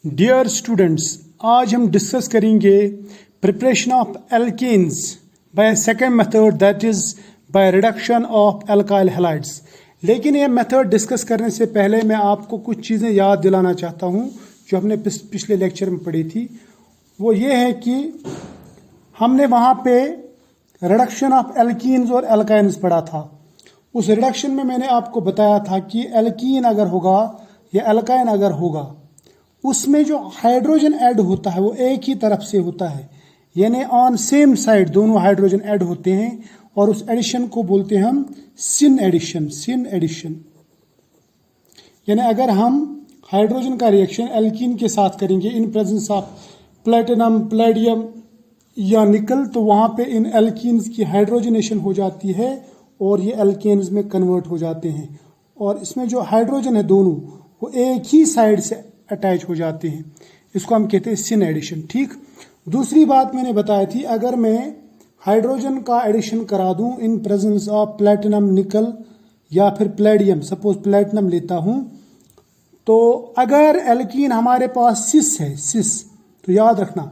Dear students, आज हम discuss करेंगे preparation of alkanes by second method, that is by reduction of alkyl halides. लेकिन ये method discuss करने से पहले मैं आपको कुछ चीज़ें याद दिलाना चाहता हूँ जो हमने पिछले लेक्चर में पढ़ी थी। वो ये है कि हमने वहाँ पे रिडक्शन ऑफ एल्कीन्स और एल्काइन्स पढ़ा था। उस रिडक्शन में मैंने आपको बताया था कि एल्कीन अगर होगा या एल्काइन अगर होगा, उसमें जो हाइड्रोजन ऐड होता है वो एक ही तरफ से होता है, यानी ऑन सेम साइड दोनों हाइड्रोजन ऐड होते हैं, और उस एडिशन को बोलते हैं हम सिन एडिशन। सिन एडिशन यानी अगर हम हाइड्रोजन का रिएक्शन एल्कीन के साथ करेंगे in presence of platinum, Palladium या निकल, तो वहाँ पे इन एल्कीन्स की हाइड्रोजनेशन हो जाती है और ये एल्केन्स में कन्वर्ट हो जाते हैं, और इसमें जो हाइड्रोजन है दोनों वो एक ही साइड से अटैच हो जाते हैं। इसको हम कहते हैं सिन एडिशन। ठीक, दूसरी बात मैंने बताई थी, अगर मैं हाइड्रोजन का एडिशन करा दूं इन प्रेजेंस ऑफ प्लेटिनम, निकल या फिर प्लेडियम, सपोज प्लेटिनम लेता हूं, तो अगर एल्कीन हमारे पास सिस है, सिस, तो याद रखना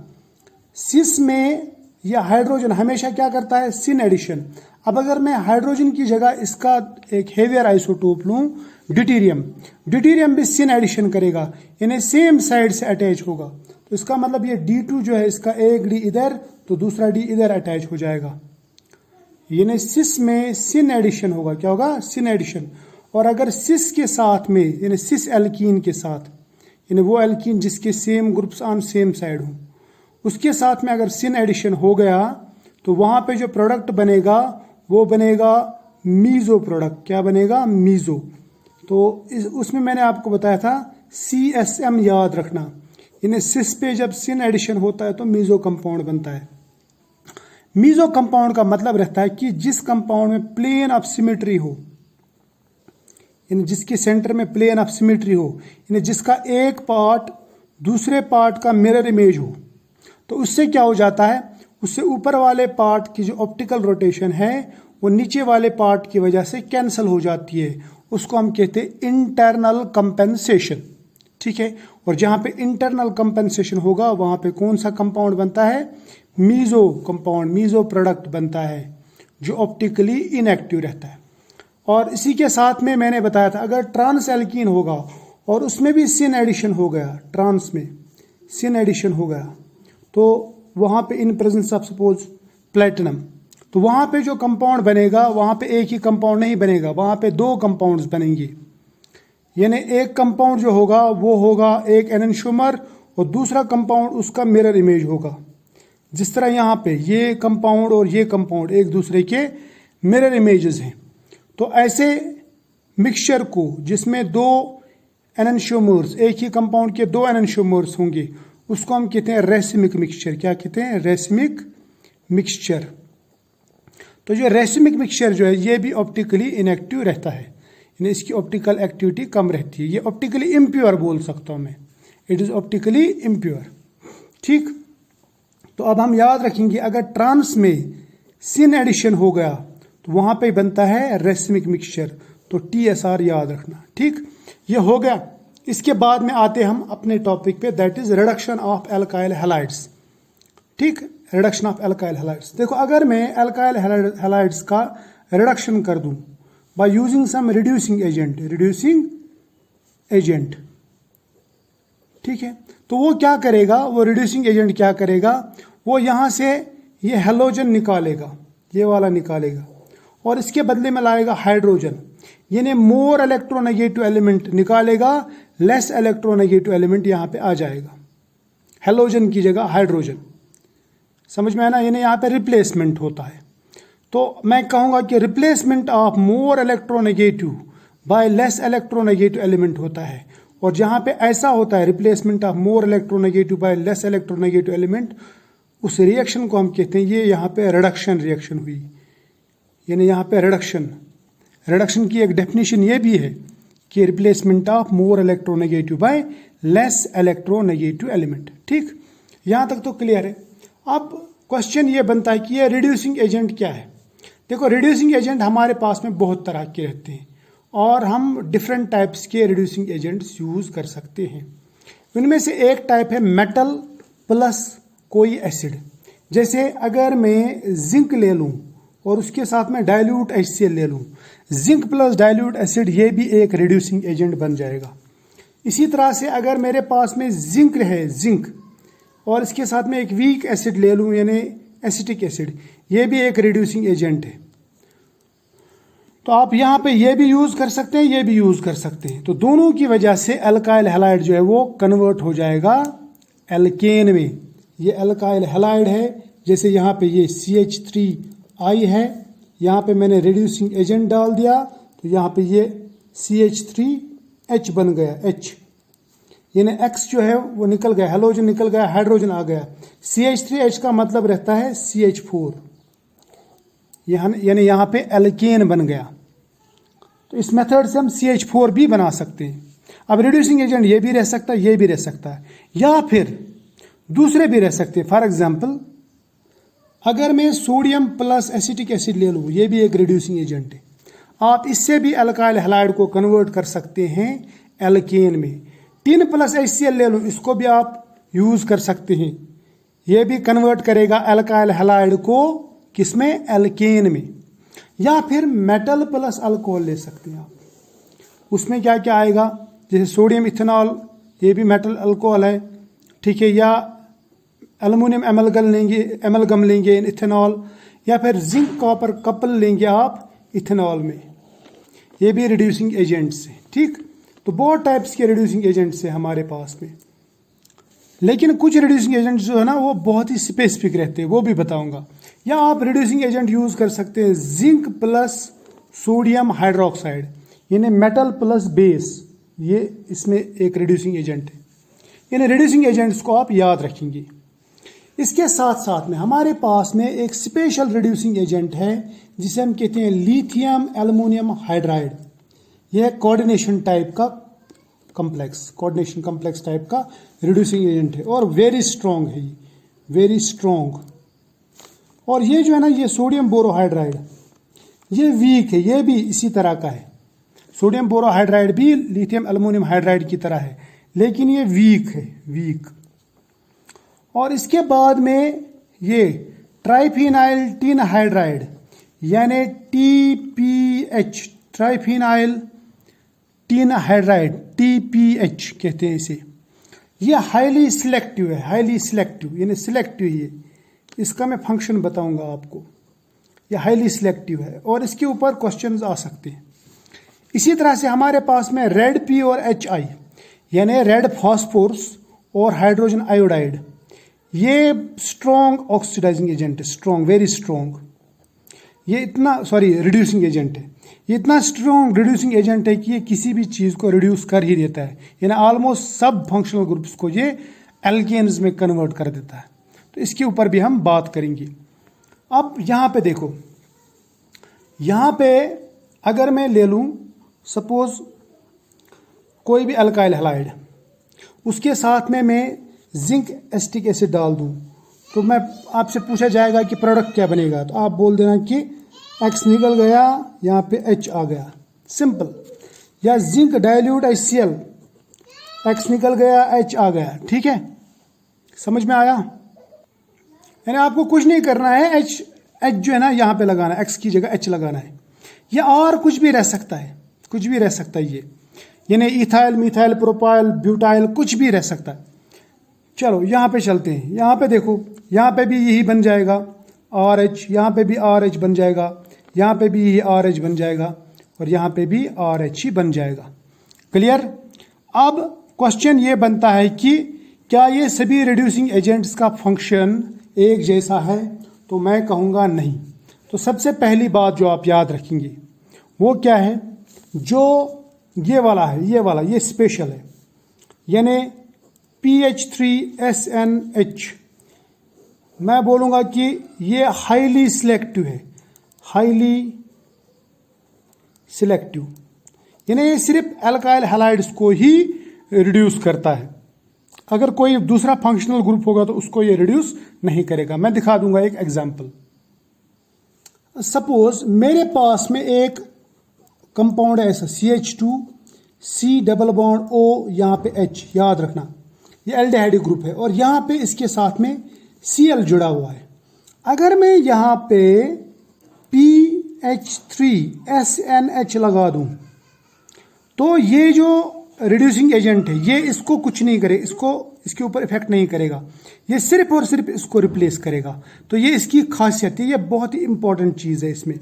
सिस में यह हाइड्रोजन हमेशा क्या करता है, सिन एडिशन। अब अगर मैं हाइड्रोजन की जगह इसका एक हेवियर आइसोटोप लूं, ड्यूटेरियम, ड्यूटेरियम भी सिन एडिशन करेगा, यानी सेम साइड से अटैच होगा। तो इसका मतलब ये D2 जो है, इसका एक डी इधर तो दूसरा डी इधर अटैच हो जाएगा, यानी सिस में सिन एडिशन होगा। क्या होगा, सिन एडिशन। और अगर सिस के साथ में, यानी सिस एल्कीन के साथ, यानी वो एल्कीन जिसके same groups on same side हो, उसके साथ में अगर सिन एडिशन हो गया तो वहां पे जो प्रोडक्ट बनेगा वो बनेगा मीजो प्रोडक्ट। क्या बनेगा, मीजो। तो उसमें मैंने आपको बताया था CSM याद रखना, यानी सिस पे जब सिन एडिशन होता है तो मीजो कंपाउंड बनता है। मीजो कंपाउंड का मतलब रहता है कि जिस कंपाउंड में प्लेन ऑफ सिमेट्री हो, यानी जिसके सेंटर में प्लेन ऑफ सिमेट्री हो, यानी जिसका एक पार्ट दूसरे पार्ट का मिरर इमेज हो, तो उससे क्या हो जाता है, उससे ऊपर वाले पार्ट की जो ऑप्टिकल रोटेशन है वो नीचे वाले पार्ट की वजह से कैंसिल हो जाती है। उसको हम कहते हैं इंटरनल कंपेंसेशन। ठीक है, और जहां पे इंटरनल कंपेंसेशन होगा वहां पे कौन सा कंपाउंड बनता है, मीजो कंपाउंड, मीजो प्रोडक्ट बनता है जो ऑप्टिकली इनएक्टिव रहता है। और इसी के साथ में मैंने बताया था अगर ट्रांस एल्कीन होगा और उसमें भी सिन एडिशन हो गया, ट्रांस में सिन एडिशन हो गया, तो वहां पे in presence of suppose platinum, तो वहां पे जो कंपाउंड बनेगा वहां पे एक ही कंपाउंड नहीं बनेगा, वहां पे दो कंपाउंड्स बनेंगे। यानी एक कंपाउंड जो होगा वो होगा एक एनेंटियोमर और दूसरा कंपाउंड उसका मिरर इमेज होगा। जिस तरह यहाँ पे ये कंपाउंड और ये कंपाउंड एक दूसरे के मिरर इमेजेस हैं, तो ऐसे मिक्सचर को जिसमें दो एनेंटियोमर्स, एक ही कंपाउंड के दो एनेंटियोमर्स होंगे, उसको हम कहते हैं रेसिमिक मिक्सचर। क्या कहते हैं, रेसिमिक मिक्सचर। तो जो रेसिमिक मिक्सचर जो है ये भी ऑप्टिकली इनएक्टिव रहता है, यानी इसकी ऑप्टिकल एक्टिविटी कम रहती है। ये ऑप्टिकली इम्प्योर बोल सकता हूं मैं, इट इज ऑप्टिकली इम्प्योर। ठीक, तो अब हम याद रखेंगे अगर ट्रांस में सिन एडिशन हो गया तो वहां पे बनता है रेसिमिक मिक्सचर, तो TSR याद रखना। ठीक, ये हो गया। इसके बाद में आते हम अपने टॉपिक पे, that is reduction of alkyl halides. ठीक, रिडक्शन ऑफ एल्काइल हैलाइड्स। देखो अगर मैं एल्काइल हैलाइड्स का रिडक्शन कर दूं by using some reducing agent, reducing agent, ठीक है, तो वो क्या करेगा, वो रिड्यूसिंग एजेंट क्या करेगा, वो यहां से ये हैलोजन निकालेगा, ये वाला निकालेगा, और इसके बदले में लाएगा हाइड्रोजन, यानी मोर इलेक्ट्रोनेगेटिव एलिमेंट निकालेगा, लेस इलेक्ट्रोनेगेटिव एलिमेंट यहां पे आ जाएगा, हैलोजन की जगह हाइड्रोजन। समझ में आया ना, यानी यहां पे रिप्लेसमेंट होता है। तो मैं कहूंगा कि replacement of more electronegative by less electronegative element होता है, और जहां पे ऐसा होता है replacement of more electronegative by less electronegative element, उस रिएक्शन को हम कहते हैं, ये यहाँ पे रिडक्शन रिएक्शन हुई, यानी यहाँ पे रिडक्शन। रिडक्शन की एक डेफिनेशन ये भी है कि replacement of more electronegative by less electronegative element. ठीक, यहां तक तो क्लियर है। अब क्वेश्चन ये बनता है कि ये रिड्यूसिंग एजेंट क्या है। देखो रिड्यूसिंग एजेंट हमारे पास में बहुत तरह के रहते हैं और हम डिफरेंट टाइप्स के रिड्यूसिंग एजेंट्स यूज कर सकते हैं। उनमें से एक टाइप है मेटल प्लस कोई एसिड। जैसे अगर मैं जिंक ले लूं और उसके साथ में डाइल्यूट HCl ले लूं, जिंक प्लस डाइल्यूट एसिड, ये भी एक रिड्यूसिंग एजेंट बन जाएगा। इसी तरह से अगर मेरे पास में जिंक है, जिंक, और इसके साथ में एक वीक एसिड ले लूं यानी एसिटिक एसिड, ये भी एक रिड्यूसिंग एजेंट है। तो आप यहाँ पे ये भी यूज कर सकते हैं, ये भी यूज कर सकते हैं। तो दोनों की वजह से अल्काइल हैलाइड जो है वो कन्वर्ट हो जाएगा एल्केन में। ये अल्काइल हैलाइड है, जैसे यहाँ पे ये CH3I है, यहाँ पे मैंने रिड्यूसिंग एजेंट डाल दिया तो यहाँ पे ये CH3H बन गया, H, यानी X जो है वो निकल गया, हेलोजन निकल गया, हाइड्रोजन आ गया। CH3H का मतलब रहता है CH4, यानी यहाँ पे एल्केन बन गया। तो इस मेथड से हम CH4 भी बना सकते हैं। अब रिड्यूसिंग एजेंट ये भी रह सकता है, ये भी रह सकता है, या फिर दूसरे भी रह सकते हैं। फॉर एग्जाम्पल अगर मैं सोडियम प्लस एसिटिक एसिड ले लूँ, ये भी एक रिड्यूसिंग एजेंट है। आप इससे भी अल्काइल हैलाइड को कन्वर्ट कर सकते हैं एल्केन में। टिन प्लस HCl ले लूँ, इसको भी आप यूज कर सकते हैं, ये भी कन्वर्ट करेगा अल्काइल हैलाइड को किसमें, एल्केन में। या फिर मेटल प्लस अल्कोहल ले सकते हैं आप, उसमें क्या क्या आएगा, जैसे सोडियम इथेनॉल, ये भी मेटल अल्कोहल है, ठीक है, या एल्युमिनियम एमलगम लेंगे इथेनॉल, या फिर जिंक कॉपर कपल लेंगे आप इथेनॉल में, ये भी रिड्यूसिंग एजेंट्स हैं। ठीक, तो बहुत टाइप्स के रिड्यूसिंग एजेंट्स हैं हमारे पास में, लेकिन कुछ रिड्यूसिंग एजेंट्स जो है ना वो बहुत ही स्पेसिफिक रहते हैं, वो भी बताऊंगा। या आप रिड्यूसिंग एजेंट यूज कर सकते हैं जिंक प्लस सोडियम हाइड्रोक्साइड, यानी मेटल प्लस बेस, ये इसमें एक रिड्यूसिंग एजेंट है। यानी रिड्यूसिंग एजेंट्स को आप याद रखेंगे। इसके साथ साथ में हमारे पास में एक स्पेशल रिड्यूसिंग एजेंट है जिसे हम कहते हैं लिथियम एल्युमिनियम हाइड्राइड। यह कोऑर्डिनेशन टाइप का कोऑर्डिनेशन कॉम्प्लेक्स टाइप का रिड्यूसिंग एजेंट है और वेरी स्ट्रॉन्ग है, ये वेरी स्ट्रॉन्ग। और ये जो है ना, ये सोडियम बोरोहाइड्राइड, ये वीक है, ये भी इसी तरह का है। सोडियम बोरोहाइड्राइड भी लिथियम एल्युमिनियम हाइड्राइड की तरह है, लेकिन ये वीक है, वीक। और इसके बाद में ये ट्राइफिनाइल टिन हाइड्राइड यानी TPH, triphenyl tin hydride, TPH कहते हैं इसे। ये हाईली सिलेक्टिव है, हाईली सिलेक्टिव यानी सिलेक्टिव है, इसका मैं फंक्शन बताऊंगा आपको। ये हाईली सिलेक्टिव है और इसके ऊपर क्वेश्चंस आ सकते हैं। इसी तरह से हमारे पास में रेड P और HI यानी रेड फॉस्फोरस और हाइड्रोजन आयोडाइड, ये स्ट्रॉन्ग ऑक्सीडाइजिंग एजेंट है, स्ट्रॉन्ग, वेरी स्ट्रॉन्ग। ये इतना रिड्यूसिंग एजेंट है, ये इतना स्ट्रॉन्ग रिड्यूसिंग एजेंट है कि ये किसी भी चीज़ को रिड्यूस कर ही देता है, यानी ऑलमोस्ट सब फंक्शनल ग्रुप्स को ये एल्केन्स में कन्वर्ट कर देता है। तो इसके ऊपर भी हम बात करेंगे। अब यहाँ पे देखो, यहाँ पे अगर मैं ले लूँ सपोज कोई भी अल्काइल हैलाइड, उसके साथ में मैं जिंक एसिटिक एसिड डाल दूं, तो मैं आपसे पूछा जाएगा कि प्रोडक्ट क्या बनेगा, तो आप बोल देना कि X निकल गया, यहाँ पे H आ गया, सिंपल। या जिंक डाइल्यूट HCl, X निकल गया, H आ गया, ठीक है, समझ में आया। यानी आपको कुछ नहीं करना है, H जो है ना यहाँ पे लगाना है, X की जगह H लगाना है। या और कुछ भी रह सकता है, कुछ भी रह सकता है ये, यानी इथाइल, मिथाइल, प्रोपाइल, ब्यूटाइल, कुछ भी रह सकता है। चलो यहाँ पे चलते हैं, यहाँ पे देखो, यहाँ पे भी यही बन जाएगा RH, यहाँ पे भी RH बन जाएगा, यहाँ पे भी यही RH बन जाएगा और यहाँ पे भी RH ही बन जाएगा। क्लियर। अब क्वेश्चन ये बनता है कि क्या ये सभी रिड्यूसिंग एजेंट्स का फंक्शन एक जैसा है, तो मैं कहूँगा नहीं। तो सबसे पहली बात जो आप याद रखेंगे वो क्या है, जो ये वाला है, ये वाला, ये स्पेशल है, यानी PH3SNH, मैं बोलूँगा कि ये हाईली सिलेक्टिव है, हाईली सिलेक्टिव, यानी ये सिर्फ अल्काइल हैलाइड्स को ही रिड्यूस करता है। अगर कोई दूसरा फंक्शनल ग्रुप होगा तो उसको ये रिड्यूस नहीं करेगा। मैं दिखा दूंगा एक एग्जांपल। सपोज मेरे पास में एक कंपाउंड है ऐसा CH2 C double bond O, यहाँ पे H, याद रखना ये एल्डिहाइड ग्रुप है और यहाँ पे इसके साथ में Cl जुड़ा हुआ है। अगर मैं यहाँ पे PH3SNH लगा दूं तो ये जो रिड्यूसिंग एजेंट है ये इसको कुछ नहीं करे, इसके ऊपर इफेक्ट नहीं करेगा, ये सिर्फ और सिर्फ इसको रिप्लेस करेगा। तो ये इसकी खासियत है, ये बहुत ही इंपॉर्टेंट चीज़ है। इसमें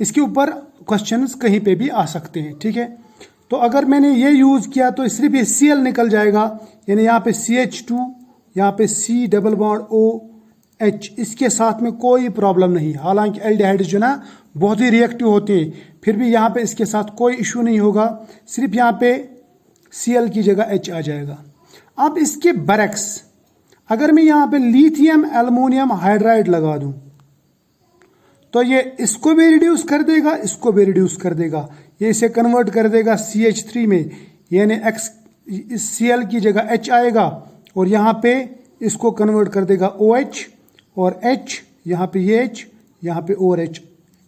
इसके ऊपर क्वेश्चंस कहीं पे भी आ सकते हैं, ठीक है। तो अगर मैंने ये यूज़ किया तो सिर्फ ये Cl निकल जाएगा, यानी यहाँ पे CH2, यहाँ पे C डबल बॉन्ड OH, इसके साथ में कोई प्रॉब्लम नहीं। हालांकि एल्डिहाइड जो ना बहुत ही रिएक्टिव होते हैं, फिर भी यहाँ पे इसके साथ कोई इशू नहीं होगा, सिर्फ यहाँ पे Cl की जगह H आ जाएगा। अब इसके बरक्स अगर मैं यहाँ पे लिथियम एल्युमिनियम हाइड्राइड लगा दूं तो ये इसको भी रिड्यूस कर देगा, इसको भी रिड्यूस कर देगा, ये इसे कन्वर्ट कर देगा CH3 में, यानी Cl की जगह H आएगा और यहाँ पे इसको कन्वर्ट कर देगा OH और H, यहाँ पे ये H, यहाँ पे और H,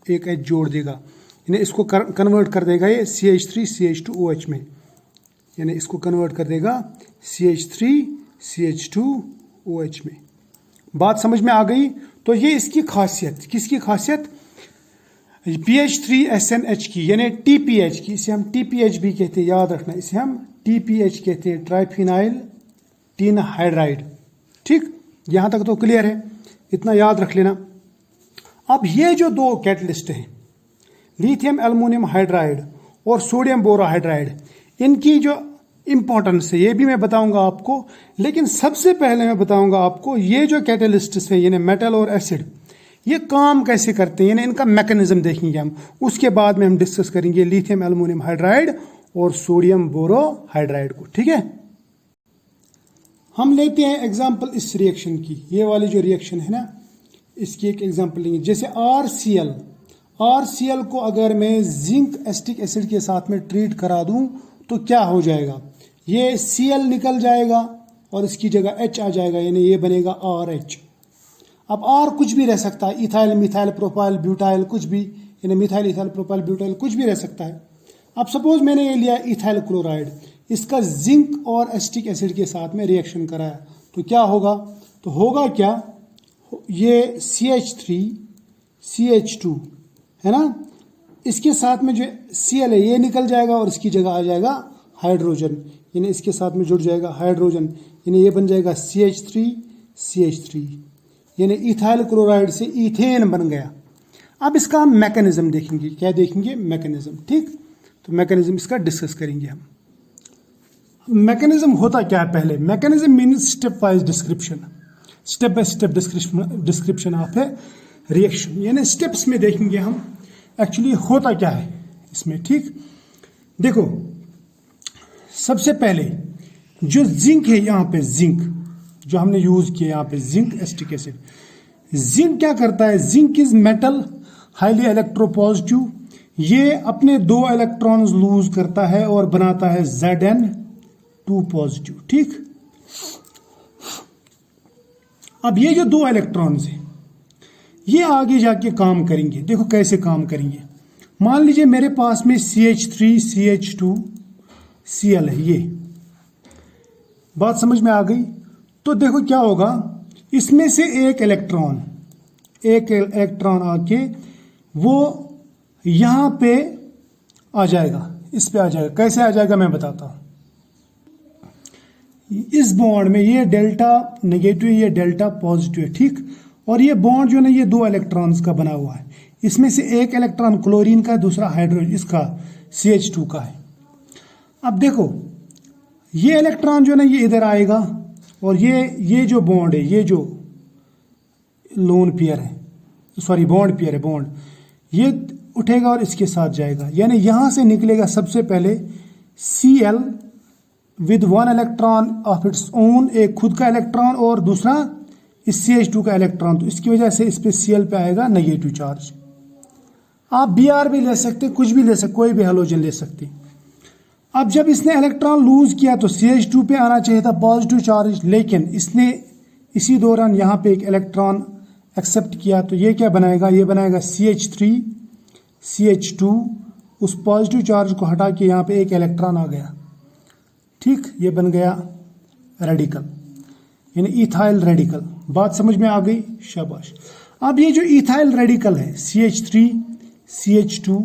एक H जोड़ देगा, यानी इसको कन्वर्ट कर देगा ये CH3 CH2OH में, यानी इसको कन्वर्ट कर देगा CH3 CH2OH में। बात समझ में आ गई। तो ये इसकी खासियत, किसकी खासियत, PH3SNH की, यानी TPH की, इसे हम TPH भी कहते हैं, याद रखना, इसे हम TPH कहते हैं, ट्राइफिनाइल टीन हाइड्राइड। ठीक, यहां तक तो क्लियर है, इतना याद रख लेना। अब ये जो दो कैटलिस्ट हैं, लिथियम एल्युमिनियम हाइड्राइड और सोडियम बोरोहाइड्राइड, इनकी जो इंपॉर्टेंस है ये भी मैं बताऊंगा आपको, लेकिन सबसे पहले मैं बताऊंगा आपको ये जो कैटलिस्ट्स है, यानी मेटल और एसिड, ये काम कैसे करते हैं, यानी इनका मैकेनिज्म देखेंगे हम। उसके बाद में हम डिस्कस करेंगे लिथियम एल्युमिनियम हाइड्राइड और सोडियम बोरोहाइड्राइड को, ठीक है। हम लेते हैं एग्जांपल इस रिएक्शन की, ये वाली जो रिएक्शन है ना, इसकी एक एग्जांपल लेंगे। जैसे RCl को अगर मैं जिंक एसिटिक एसिड के साथ में ट्रीट करा दूं तो क्या हो जाएगा, ये Cl निकल जाएगा और इसकी जगह H आ जाएगा, यानी ये बनेगा RH। अब R कुछ भी रह सकता है, इथाइल मिथाइल प्रोपाइल ब्यूटाइल कुछ भी, यानी मिथाइल इथाइल प्रोपाइल ब्यूटाइल कुछ भी रह सकता है। अब सपोज मैंने ये लिया इथाइल क्लोराइड, इसका जिंक और एसिटिक एसिड के साथ में रिएक्शन कराया तो क्या होगा, तो होगा क्या, ये CH3 CH2 है ना, इसके साथ में जो Cl है ये निकल जाएगा और इसकी जगह आ जाएगा हाइड्रोजन, यानी इसके साथ में जुड़ जाएगा हाइड्रोजन, यानी ये बन जाएगा CH3, यानी इथाइल क्लोराइड से इथेन बन गया। अब इसका हम मैकेनिज्म देखेंगे, क्या देखेंगे, मैकेनिज्म। ठीक, तो मैकेनिज्म इसका डिस्कस करेंगे हम। मैकेनिज्म होता क्या है, पहले mechanism means step wise description, step by step description of A reaction, यानी स्टेप्स में देखेंगे हम एक्चुअली होता क्या है इसमें। ठीक, देखो सबसे पहले जो जिंक है, यहाँ पे जिंक जो हमने यूज किया, यहाँ पे जिंक एसिटिक एसिड, जिंक क्या करता है, zinc is metal highly electropositive, ये अपने 2 इलेक्ट्रॉन्स लूज करता है और बनाता है Zn2 पॉजिटिव। ठीक, अब ये जो 2 इलेक्ट्रॉन्स हैं ये आगे जाके काम करेंगे, देखो कैसे काम करेंगे। मान लीजिए मेरे पास में CH3 CH2 Cl है, ये बात समझ में आ गई। तो देखो क्या होगा, इसमें से एक इलेक्ट्रॉन आके वो यहां पे आ जाएगा, इस पे आ जाएगा। कैसे आ जाएगा मैं बताता हूं। इस बॉन्ड में ये डेल्टा नेगेटिव, ये डेल्टा पॉजिटिव है। ठीक, और ये बॉन्ड जो है ये 2 इलेक्ट्रॉन्स का बना हुआ है, इसमें से एक इलेक्ट्रॉन क्लोरीन का, दूसरा हाइड्रोजन इसका CH2 का है। अब देखो ये इलेक्ट्रॉन जो है ये इधर आएगा और ये जो बॉन्ड है, ये जो लोन पेयर है, सॉरी बॉन्ड पेयर है, बॉन्ड ये उठेगा और इसके साथ जाएगा, यानी यहां से निकलेगा सबसे पहले Cl with 1 electron of its own, एक खुद का इलेक्ट्रॉन और दूसरा इस CH2 का इलेक्ट्रॉन, तो इसकी वजह से इस पे Cl पे आएगा नेगेटिव चार्ज। आप Br भी ले सकते, कुछ भी ले सकते, कोई भी हैलोजन ले सकते। अब जब इसने इलेक्ट्रॉन लूज किया तो CH2 पे आना चाहिए था पॉजिटिव चार्ज, लेकिन इसने इसी दौरान यहाँ पे एक इलेक्ट्रॉन एक्सेप्ट किया, तो ये क्या बनाएगा, ये बनाएगा CH3 CH2, उस पॉजिटिव चार्ज को हटा के यहाँ पे एक इलेक्ट्रॉन आ गया। ठीक, ये बन गया रेडिकल, यानी इथाइल रेडिकल। बात समझ में आ गई, शाबाश। अब ये जो इथाइल रेडिकल है CH3 CH2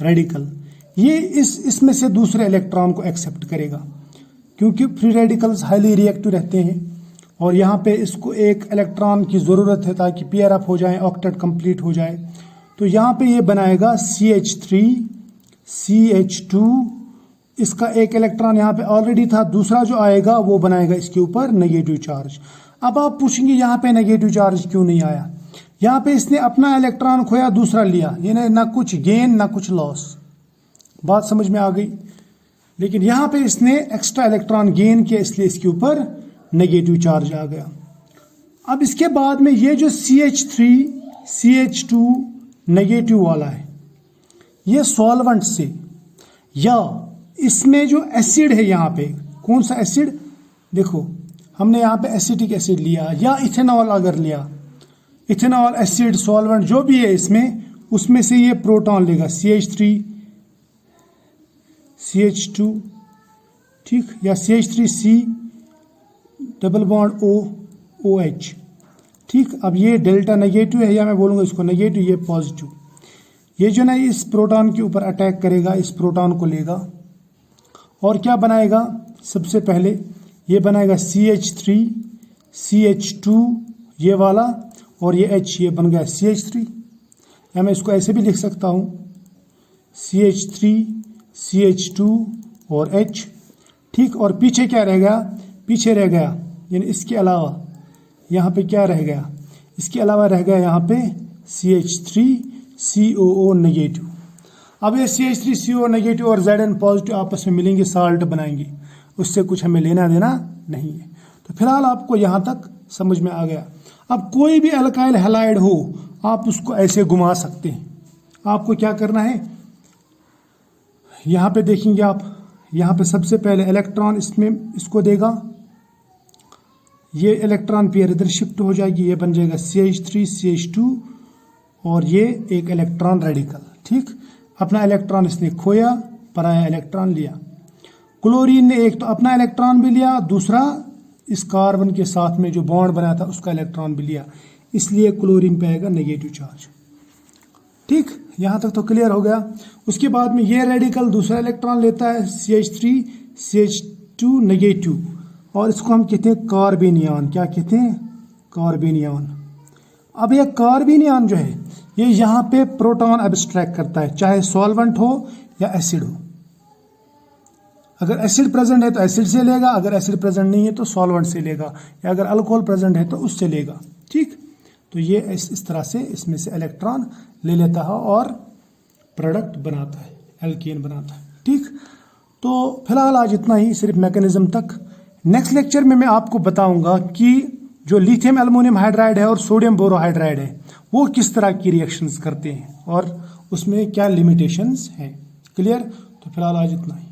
रेडिकल, ये इसमें से दूसरे इलेक्ट्रॉन को एक्सेप्ट करेगा, क्योंकि फ्री रेडिकल्स हाईली रिएक्टिव रहते हैं और यहाँ पे इसको एक इलेक्ट्रॉन की ज़रूरत है ताकि पेयर अप हो जाए, ऑक्टेट कंप्लीट हो जाए। तो यहाँ पे ये बनाएगा CH3 CH2, इसका एक इलेक्ट्रॉन यहाँ पे ऑलरेडी था, दूसरा जो आएगा वो बनाएगा इसके ऊपर नेगेटिव चार्ज। अब आप पूछेंगे यहाँ पे नेगेटिव चार्ज क्यों नहीं आया? यहाँ पे इसने अपना इलेक्ट्रॉन खोया, दूसरा लिया, यानी ना कुछ गेन ना कुछ लॉस। बात समझ में आ गई। लेकिन यहाँ पे इसने एक्स्ट्रा इलेक्ट्रॉन गेन किया, इसलिए इसके ऊपर नेगेटिव चार्ज आ गया। अब इसके बाद में ये जो CH3 CH2 नेगेटिव वाला है, ये सॉल्वेंट से या इसमें जो एसिड है, यहाँ पे कौन सा एसिड, देखो हमने यहाँ पे एसिटिक एसिड लिया या इथेनॉल अगर लिया, इथेनॉल एसिड सॉल्वेंट जो भी है इसमें, उसमें से ये प्रोटॉन लेगा CH3 CH2, ठीक, या CH3C double bond O OH, ठीक। अब ये डेल्टा नेगेटिव है, या मैं बोलूँगा इसको नेगेटिव, ये पॉजिटिव। ये जो ना इस प्रोटॉन के ऊपर अटैक करेगा, इस प्रोटॉन को लेगा और क्या बनाएगा, सबसे पहले ये बनाएगा CH3 CH2 ये वाला, और ये H ये बन गया CH3, या मैं इसको ऐसे भी लिख सकता हूँ CH3 CH2 और H, ठीक। और पीछे क्या रह गया, पीछे रह गया, यानी इसके अलावा यहाँ पे क्या रह गया, इसके अलावा रह गया यहाँ पे CH3 COO नेगेटिव। अब ये CH3 CO नेगेटिव और Zn पॉजिटिव आपस में मिलेंगे, साल्ट बनाएंगे, उससे कुछ हमें लेना देना नहीं है। तो फिलहाल आपको यहाँ तक समझ में आ गया। अब कोई भी अल्काइल हैलाइड हो, आप उसको ऐसे घुमा सकते हैं। आपको क्या करना है, यहाँ पे देखेंगे आप, यहाँ पे सबसे पहले इलेक्ट्रॉन इसमें इसको देगा, ये इलेक्ट्रॉन पेयर इधर शिफ्ट हो जाएगी, ये बन जाएगा CH3 CH2 और ये एक इलेक्ट्रॉन रेडिकल, ठीक। अपना इलेक्ट्रॉन इसने खोया, पराया इलेक्ट्रॉन लिया। क्लोरीन ने एक तो अपना इलेक्ट्रॉन भी लिया, दूसरा इस कार्बन के साथ में जो बॉन्ड बनाया था उसका इलेक्ट्रॉन भी लिया, इसलिए क्लोरीन पे आएगा नेगेटिव चार्ज, ठीक। यहाँ तक तो क्लियर हो गया। उसके बाद में ये रेडिकल दूसरा इलेक्ट्रॉन लेता है CH3 CH2 नेगेटिव, और इसको हम कहते हैं कार्बेनियन। क्या कहते हैं, कार्बेनियन। अब ये कार्बेनियन जो है, ये यहाँ पे प्रोटॉन एब्स्ट्रैक्ट करता है, चाहे सॉल्वेंट हो या एसिड हो। अगर एसिड प्रेजेंट है तो एसिड से लेगा, अगर एसिड प्रेजेंट नहीं है तो सॉल्वेंट से लेगा, या अगर अल्कोहल प्रेजेंट है तो उससे लेगा, ठीक। तो ये इस तरह से इसमें से इलेक्ट्रॉन ले लेता है और प्रोडक्ट बनाता है, एल्केन बनाता है, ठीक। तो फिलहाल आज इतना ही, सिर्फ मैकेनिज्म तक। नेक्स्ट लेक्चर में मैं आपको बताऊंगा कि जो लिथियम एल्युमिनियम हाइड्राइड है और सोडियम बोरोहाइड्राइड है, वो किस तरह की रिएक्शंस करते हैं और उसमें क्या लिमिटेशंस हैं। क्लियर? तो फिलहाल आज इतना ही।